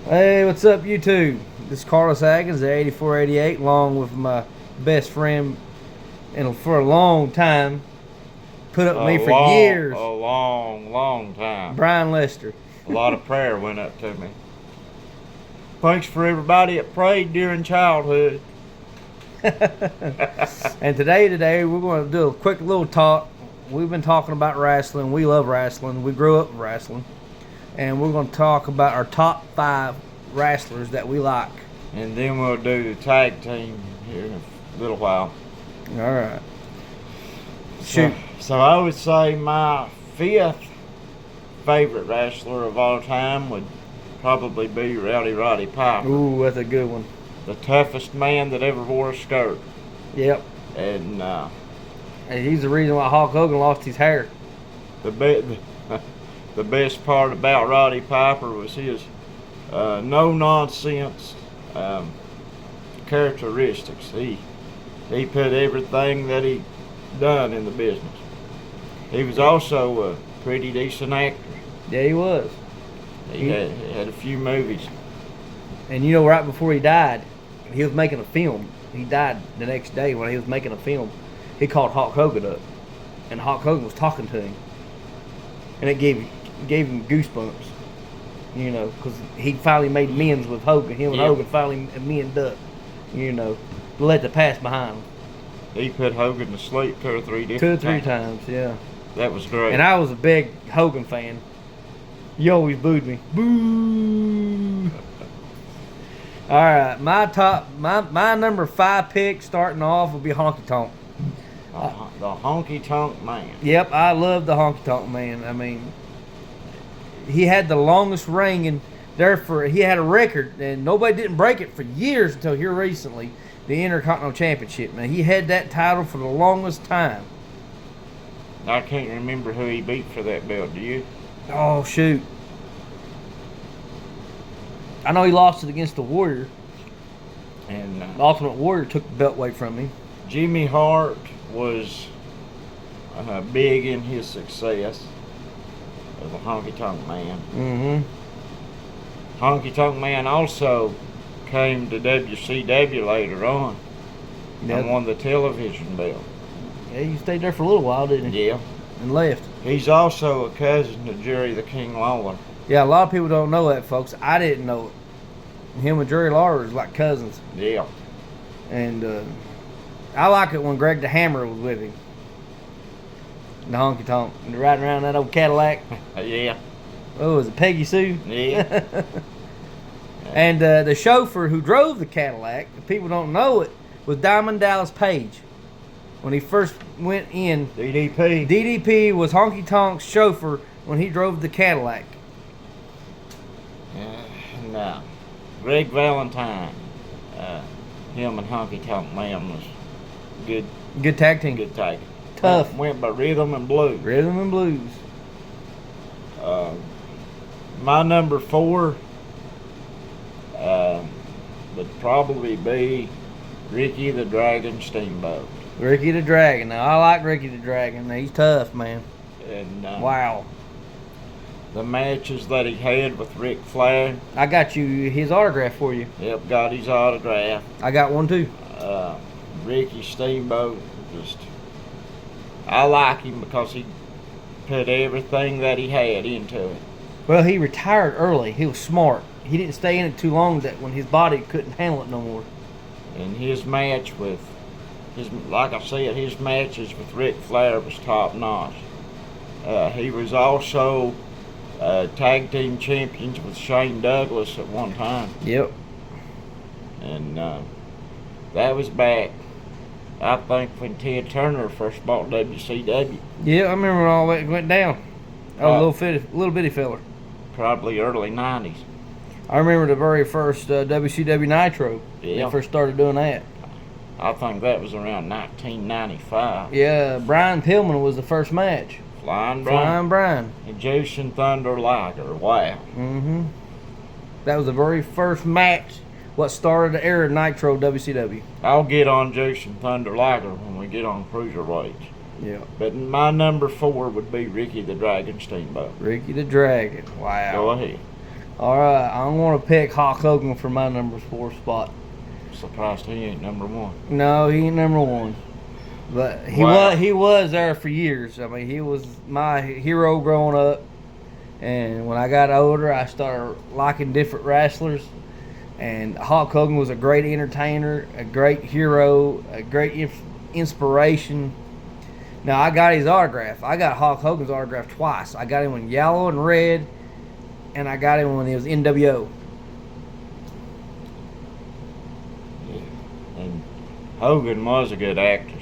Hey, what's up, YouTube? This is Carlos Atkins, at 8488, along with my best friend, and for a long time, put up with me for years, A long time. Brian Lester. A lot of prayer went up to me. Thanks for everybody that prayed during childhood. And today we're going to do a quick little talk. We've been talking about wrestling. We love wrestling. We grew up with wrestling. And we're going to talk about our top 5 wrestlers that we like. And then we'll do the tag team here in a little while. All right. Shoot. So I would say my 5th favorite wrestler of all time would probably be Rowdy Roddy Piper. Ooh, that's a good one. The toughest man that ever wore a skirt. Yep. And he's the reason why Hulk Hogan lost his hair. The best part about Roddy Piper was his no-nonsense characteristics. He put everything that he done in the business. He was also a pretty decent actor. Yeah, he was. He had a few movies. And you know, right before he died, he was making a film. He died the next day when he was making a film. He called Hulk Hogan up, and Hulk Hogan was talking to him, and it gave him goosebumps. You know, because he finally made amends with Hogan. Him and Hogan finally amended up. You know, let the past behind him. He put Hogan to sleep 2 or 3 different Two or three times, yeah. That was great. And I was a big Hogan fan. You always booed me. Boo! All right, my number 5 pick starting off will be Honky Tonk. The Honky Tonk Man. Yep, I love the Honky Tonk Man. I mean, he had the longest reign, and he had a record, and nobody didn't break it for years until here recently, the Intercontinental Championship. Now, he had that title for the longest time. I can't remember who he beat for that belt. Do you? Oh, shoot. I know he lost it against the Warrior. And The Ultimate Warrior took the belt away from him. Jimmy Hart was big in his success as a Honky Tonk Man. Mm-hmm. Honky Tonk Man also came to WCW later on and won the television belt. Yeah, he stayed there for a little while, didn't he? Yeah. And left. He's also a cousin to Jerry the King Lawler. Yeah, a lot of people don't know that, folks. I didn't know it. Him and Jerry Lawler is like cousins. Yeah. And I like it when Greg the Hammer was with him. The Honky Tonk. And riding around that old Cadillac. Yeah. Oh, was it Peggy Sue? Yeah. And the chauffeur who drove the Cadillac, if people don't know it, was Diamond Dallas Page. When he first went in, DDP. DDP was Honky Tonk's chauffeur when he drove the Cadillac. No. Greg Valentine. Him and Honky Tonk Man was good. Good tag team. Good tag. Tough. Went by rhythm and blues. Rhythm and blues. My number 4 would probably be Ricky the Dragon Steamboat. Ricky the Dragon. Now, I like Ricky the Dragon. Now, he's tough, man. And wow. The matches that he had with Ric Flair. I got you his autograph for you. Yep, got his autograph. I got one too. Ricky Steamboat, I like him because he put everything that he had into it. Well, he retired early. He was smart. He didn't stay in it too long that when his body couldn't handle it no more. And his match like I said, his matches with Ric Flair was top notch. He was also tag team champions with Shane Douglas at one time. Yep. And that was back, I think, when Ted Turner first bought WCW. Yeah, I remember when all that went down. Oh, little bitty fella. Probably early 90s. I remember the very first WCW Nitro. Yeah. They first started doing that. I think that was around 1995. Yeah, Brian Pillman was the first match. Flying Brian. And Jushin Thunder Liger. Wow. Mm-hmm. That was the very first match what started the era of Nitro WCW. I'll get on Jushin Thunder Liger when we get on Cruiserweights. Yeah. But my number 4 would be Ricky the Dragon Steamboat. Ricky the Dragon. Wow. Go ahead. All right, I'm gonna pick Hulk Hogan for my number 4 spot. Surprised he ain't number 1. No, he ain't number 1, but Wow. he was there for years. I mean, he was my hero growing up, and when I got older, I started liking different wrestlers. And Hulk Hogan was a great entertainer, a great hero, a great inspiration. Now, I got his autograph. I got Hulk Hogan's autograph twice. I got him in yellow and red, and I got him when he was NWO. Yeah. And Hogan was a good actor.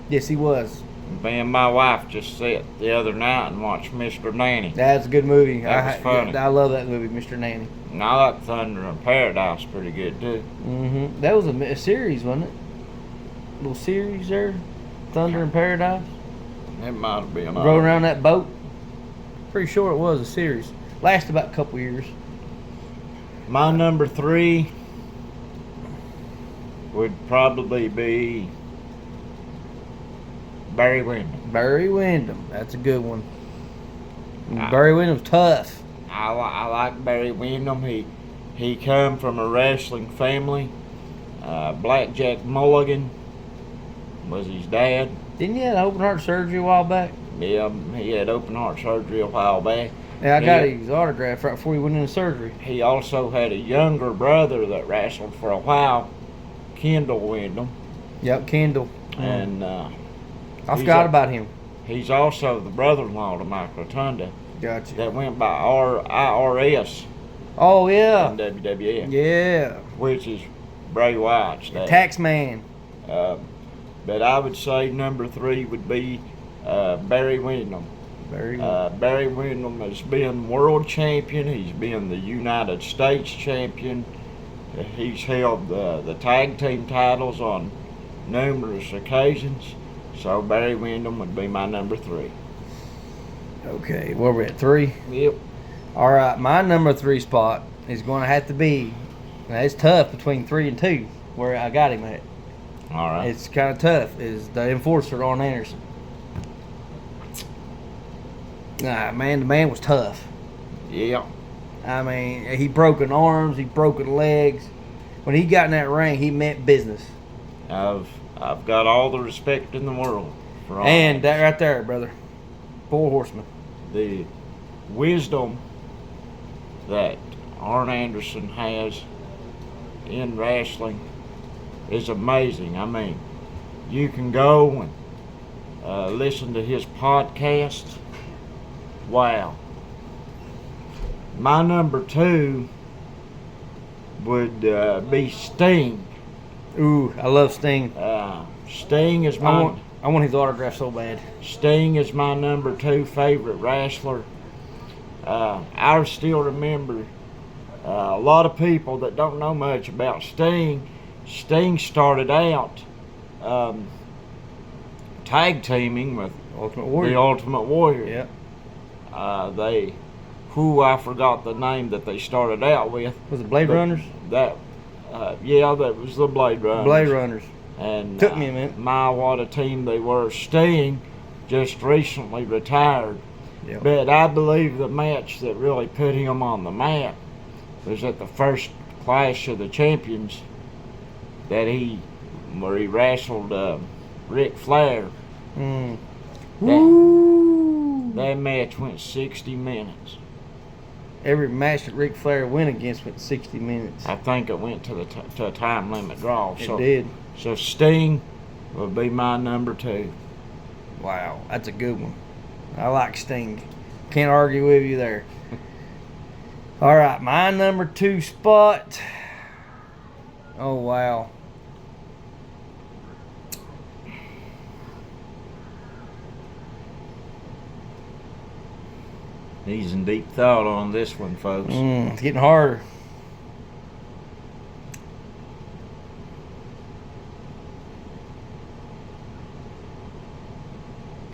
Yes, he was. Me and my wife just sat the other night and watched Mr. Nanny. That's a good movie. That was funny. I love that movie, Mr. Nanny. And I like Thunder in Paradise pretty good too. Mm-hmm. That was a series, wasn't it? Little series there, Thunder in Paradise. It might have been. Rode around that boat. Pretty sure it was a series. Lasted about a couple years. My number 3 would probably be Barry Windham. Barry Windham. That's a good one. Ah. Barry Windham's tough. I like Barry Windham. He come from a wrestling family. Blackjack Mulligan was his dad. Didn't he have open heart surgery a while back? Yeah, he had open heart surgery a while back. Yeah, I got his autograph right before he went into surgery. He also had a younger brother that wrestled for a while, Kendall Windham. Yep, Kendall. And I forgot about him. He's also the brother-in-law to Mike Rotunda Gotcha. that went by IRS Oh, yeah. in WWF, Yeah. which is Bray Wyatt's dad. Tax man. But I would say number 3 would be Barry Windham. Barry Windham has been world champion. He's been the United States champion. He's held the tag team titles on numerous occasions. So Barry Windham would be my number 3. Okay, where we at? 3? Yep. All right, my number 3 spot is going to have to be. Now, it's tough between 3 and 2, where I got him at. All right. It's kind of tough. Is the Enforcer, Arn Anderson. Nah, man, the man was tough. Yeah. I mean, he broken arms, he broken legs. When he got in that ring, he meant business. I've got all the respect in the world for all And that right there, brother. 4 horsemen. the wisdom that Arn Anderson has in wrestling is amazing. I mean, you can go and listen to his podcast. Wow. My number 2 would be Sting. Ooh, I love Sting. Sting is I want his autograph so bad. Sting is my number 2 favorite wrestler. I still remember a lot of people that don't know much about Sting. Sting started out tag teaming with Ultimate Warrior. the Ultimate Warrior. Yep. I forgot the name that they started out with. Was it Blade But Runners? That was the Blade Runners. Blade Runners. And Took me a minute. My, what a team they were. Sting just recently retired. Yep. But I believe the match that really put him on the map was at the first Clash of the Champions where he wrestled Ric Flair. Mm. That match went 60 minutes. Every match that Ric Flair went against went 60 minutes. I think it went to a time limit draw. It did. So Sting would be my number 2. Wow, that's a good one. I like Sting. Can't argue with you there. All right, my number 2 spot. Oh, wow. He's in deep thought on this one, folks. It's getting harder.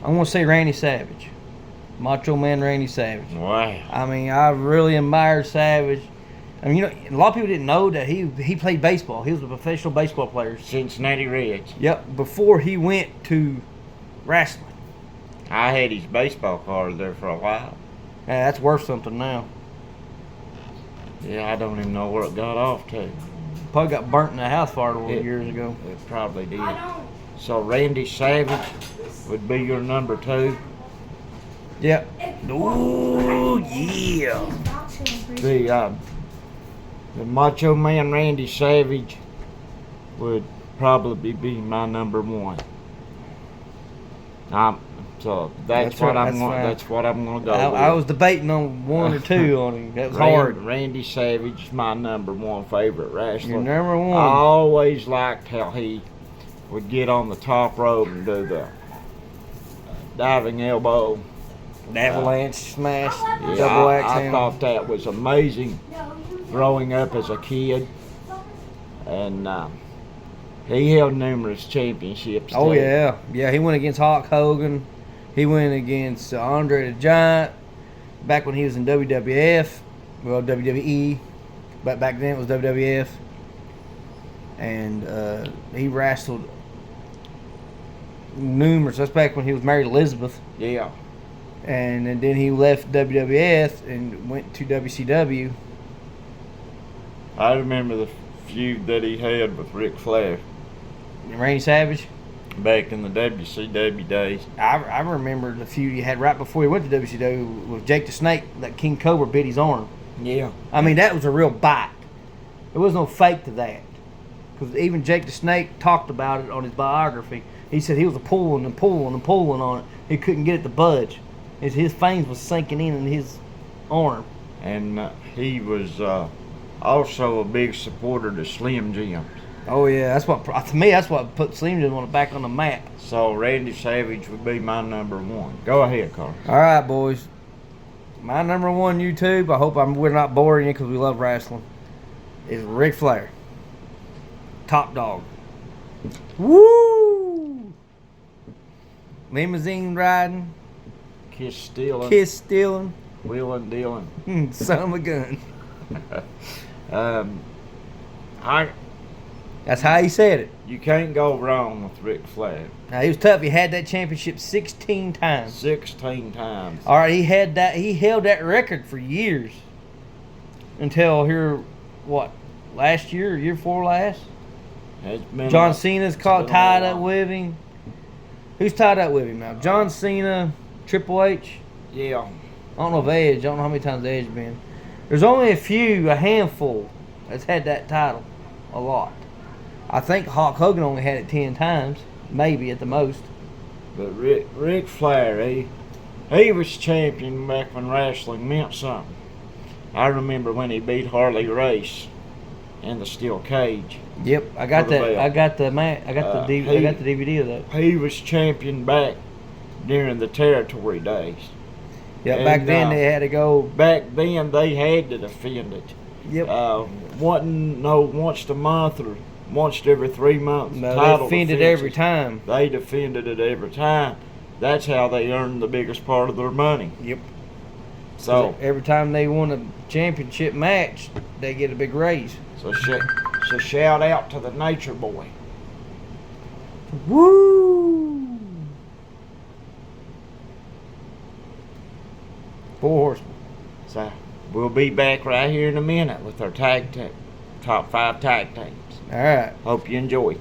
I want to say Randy Savage. Macho Man Randy Savage. Wow. I mean, I really admired Savage. I mean, a lot of people didn't know that he played baseball. He was a professional baseball player. Cincinnati Reds. Yep, before he went to wrestling. I had his baseball card there for a while. Yeah, that's worth something now. Yeah, I don't even know where it got off to. Probably got burnt in a house fire a little It- years ago. It probably did. So Randy Savage would be your number 2. Yep. Ooh, yeah. The Macho Man Randy Savage would probably be my number 1. So that's what right, I'm that's going. fine. That's what I'm going to go I with. was debating on 1 or 2 on him. That was hard. Randy Savage is my number 1 favorite wrestler. Your number 1. I always liked how he would get on the top rope and do the diving elbow. Avalanche smash, Yeah, double axe I handle. thought that was amazing growing up as a kid. And he held numerous championships. Oh too. yeah, yeah. He went against Hulk Hogan. He went against Andre the Giant. Back when he was in WWF, well WWE, but back then it was WWF. And he wrestled numerous. That's back when he was married to Elizabeth. Yeah. And then he left WWF and went to WCW. I remember the feud that he had with Ric Flair Randy Savage. back in the WCW days. I remember the feud he had right before he went to WCW with Jake the Snake. That King Cobra bit his arm. Yeah. I mean, that was a real bite. There was no fake to that. Because even Jake the Snake talked about it on his biography. He said he was pulling and pulling and pulling on it. He couldn't get it to budge. His veins was sinking in his arm. And he was also a big supporter to Slim Jim. Oh yeah, that's what to me. That's what put Slim Jim back on the map. So Randy Savage would be my number 1. Go ahead, Carl. All right, boys. My number 1 YouTube. I hope we're not boring you because we love wrestling. Is Ric Flair. Top dog. Woo! Limousine riding, Kiss stealing, kiss stealing, wheeling, dealing. son of a gun. That's how he said it. You can't go wrong with Ric Flair. Now, he was tough. He had that championship 16 times. 16 times. All right, he held that record for years. Until here, what? Last year or year before last? It's been John a- Cena's it's been a tied up while. with him. Who's tied up with him now? John Cena, Triple H. Yeah. I don't know if Edge. I don't know how many times Edge been. There's only a handful that's had that title. A lot. I think Hulk Hogan only had it 10 times, maybe at the most. But Ric Flair, he was champion back when wrestling meant something. I remember when he beat Harley Race in the steel cage. Yep, I got For the that. belt. I got the I got the DVD of that. He was champion back during the territory days. Yeah, And, back then they had to go. Back then they had to defend it. Yep. Wasn't once a month or once every 3 months. No, title they defended defenses. every time. They defended it every time. That's how they earned the biggest part of their money. Yep. So, Every time they won a championship match, they get a big raise. so shout out to the Nature Boy. Woo! 4 Horsemen. So we'll be back right here in a minute with our top 5 tag teams. All right. Hope you enjoy.